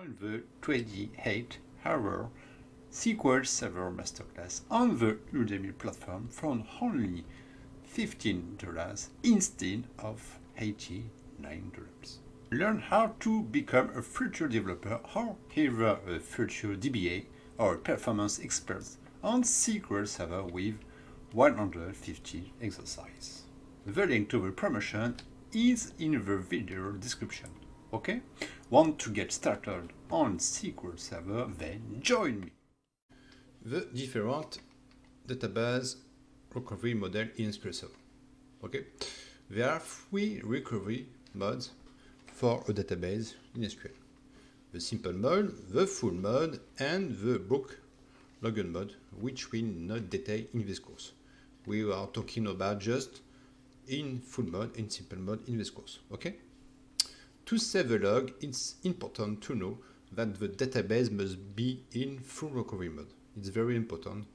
join the 28-hour SQL Server Masterclass on the Udemy platform for only $15 instead of $89. Learn how to become a future developer or either a future DBA or performance expert on SQL Server with 150 exercises. The link to the promotion is in the video description. Okay? Want to get started on SQL Server? Then join me. The different database recovery model in SQL Server. Okay? There are 3 recovery modes for a database in SQL. The simple mode, the full mode, and the book login mode, which we not detail in this course. We are talking about just in full mode and simple mode in this course. Okay? To save a log, it's important to know that the database must be in full recovery mode. It's very important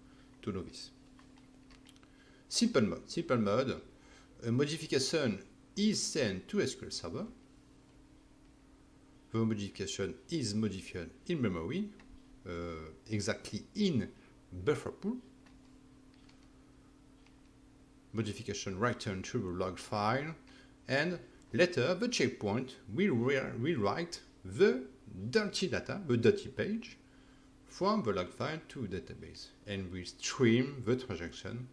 to know this. Simple mode. Simple mode, a modification is sent to SQL Server. The modification is modified in memory, exactly in buffer pool. Modification returned to the log file, and later the checkpoint will rewrite the dirty data, the dirty page, from the log file to the database, and will stream the transaction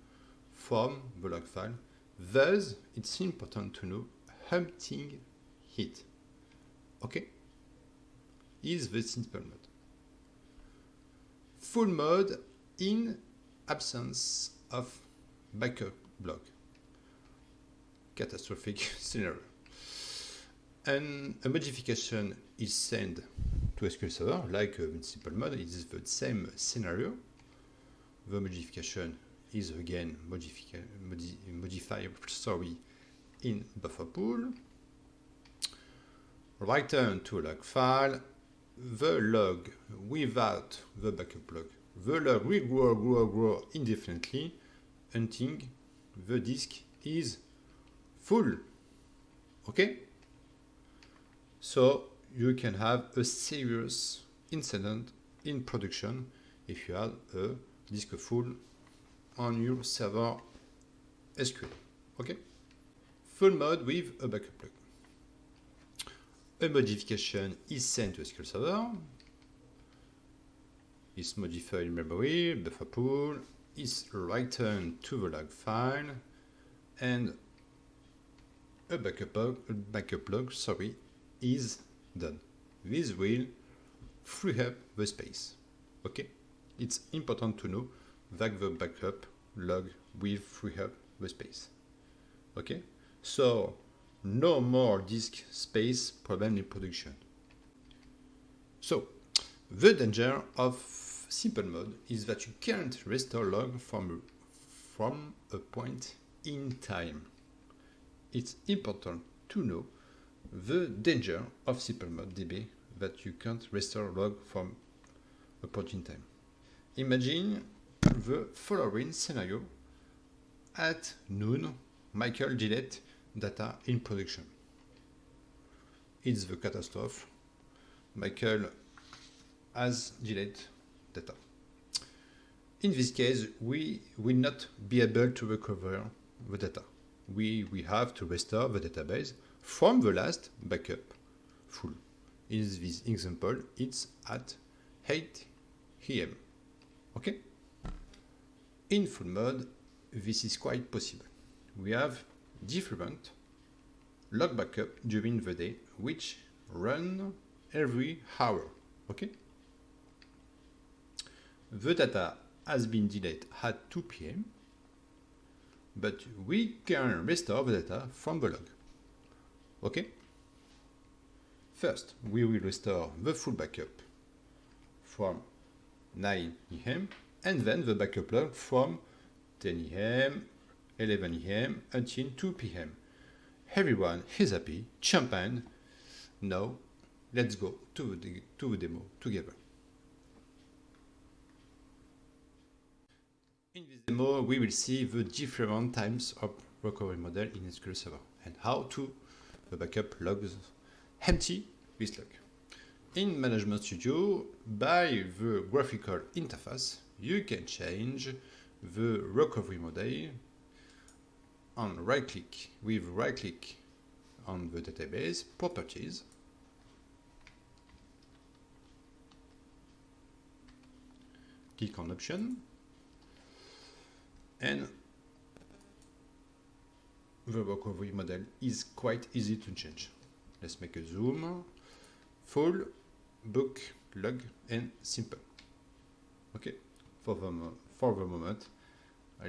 from the log file. Thus, it's important to know hunting it. Okay? Is the simple mode. Full mode in absence of backup log. Catastrophic scenario. And a modification is sent to SQL Server, like a simple mode. It is the same scenario. The modification is again modified in buffer pool. Return to log file. The log without the backup log. The log will grow indefinitely until the disk is full. Okay? So you can have a serious incident in production if you have a disk full on your server SQL. Okay? Full mode with a backup log. A modification is sent to SQL Server. Is modified in memory, buffer pool, is returned to the log file, and a backup log is done. This will free up the space. Okay? It's important to know that the backup log will free up the space. Okay? So, no more disk space problem in production. So, the danger of simple mode is that you can't restore log from a point in time. It's important to know the danger of simple mode DB, that you can't restore log from a point in time. Imagine the following scenario. At noon, Michael delete data in production. It's the catastrophe. Michael has deleted data. In this case, we will not be able to recover the data. We have to restore the database from the last backup full. In this example, it's at 8 AM. Okay? In full mode, this is quite possible. We have different log backup during the day, which run every hour. Okay? The data has been deleted at 2 PM, but we can restore the data from the log. Okay? First, we will restore the full backup from 9 AM, and then the backup log from 10 AM, 11 AM until 2 PM. Everyone is happy, champagne. Now, let's go to the demo together. In this demo, we will see the different types of recovery model in SQL Server and how to the backup logs empty this log. In Management Studio, by the graphical interface, you can change the recovery model on right-click on the database properties. Click on option and the recovery model is quite easy to change. Let's make a zoom. Full, book, log, and simple. Okay, for the moment,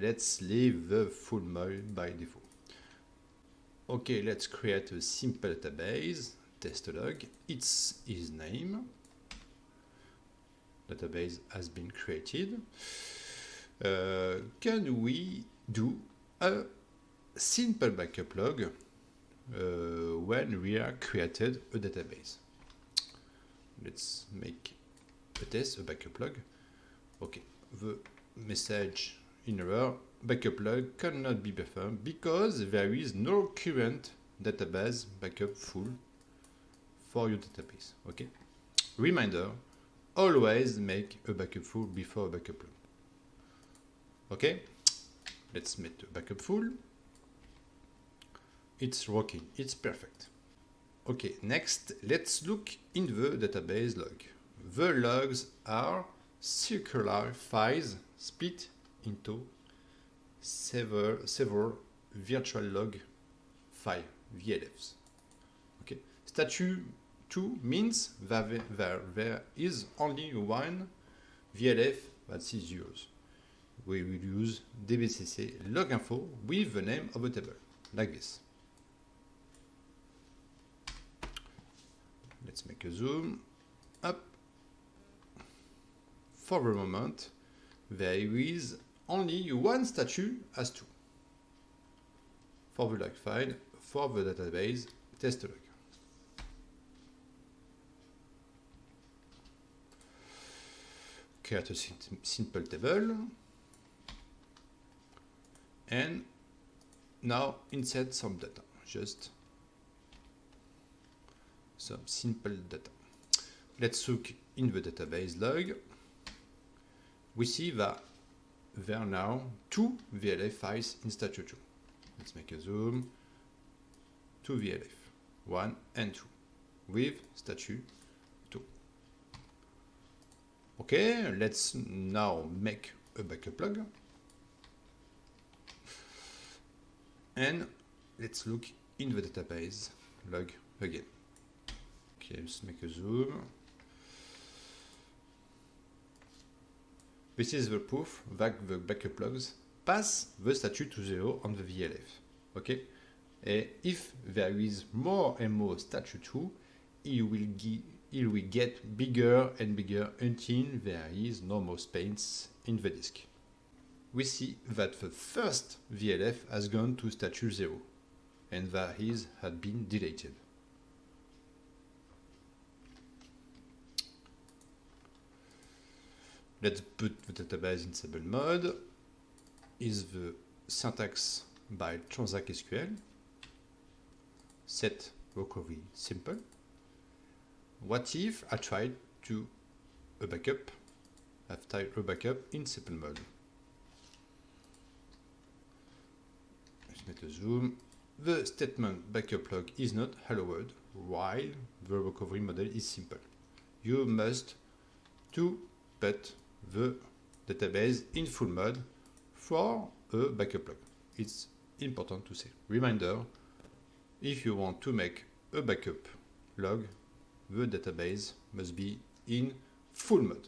let's leave the full mode by default. Okay, let's create a simple database, test log, it's his name. Database has been created. Can we do a simple backup log when we are created a database? Let's make a test, a backup log. Okay, the message in error, backup log cannot be performed because there is no current database backup full for your database. Okay, reminder, always make a backup full before a backup log. Okay, let's make a backup full. It's working, it's perfect. Okay, next, let's look in the database log. The logs are circular files split into several virtual log file, VLFs. Okay, statute 2 means that there is only one VLF that is used. We will use dbcc log info with the name of a table, like this. Let's make a zoom up. For the moment, there is only one statue as 2 for the log file, for the database test log. Create a simple table and now insert some data, just some simple data. Let's look in the database log. We see that there are now 2 VLF files in statute 2. Let's make a zoom. 2 VLF, 1 and 2, with statute 2. Okay, let's now make a backup log. And let's look in the database log again. Okay, let's make a zoom. This is the proof that the backup logs pass the statute to 0 on the VLF. Okay, and if there is more and more statute 2, it will get bigger and bigger until there is no more space in the disk. We see that the first VLF has gone to statute 0 and that his had been deleted. Let's put the database in stable mode. Is the syntax by transact SQL. Set recovery simple. What if I tried to a backup? I've typed a backup in simple mode. Let's make a zoom. The statement backup log is not allowed while the recovery model is simple. You must to put the database in full mode for a backup log. It's important to say. Reminder, if you want to make a backup log, the database must be in full mode.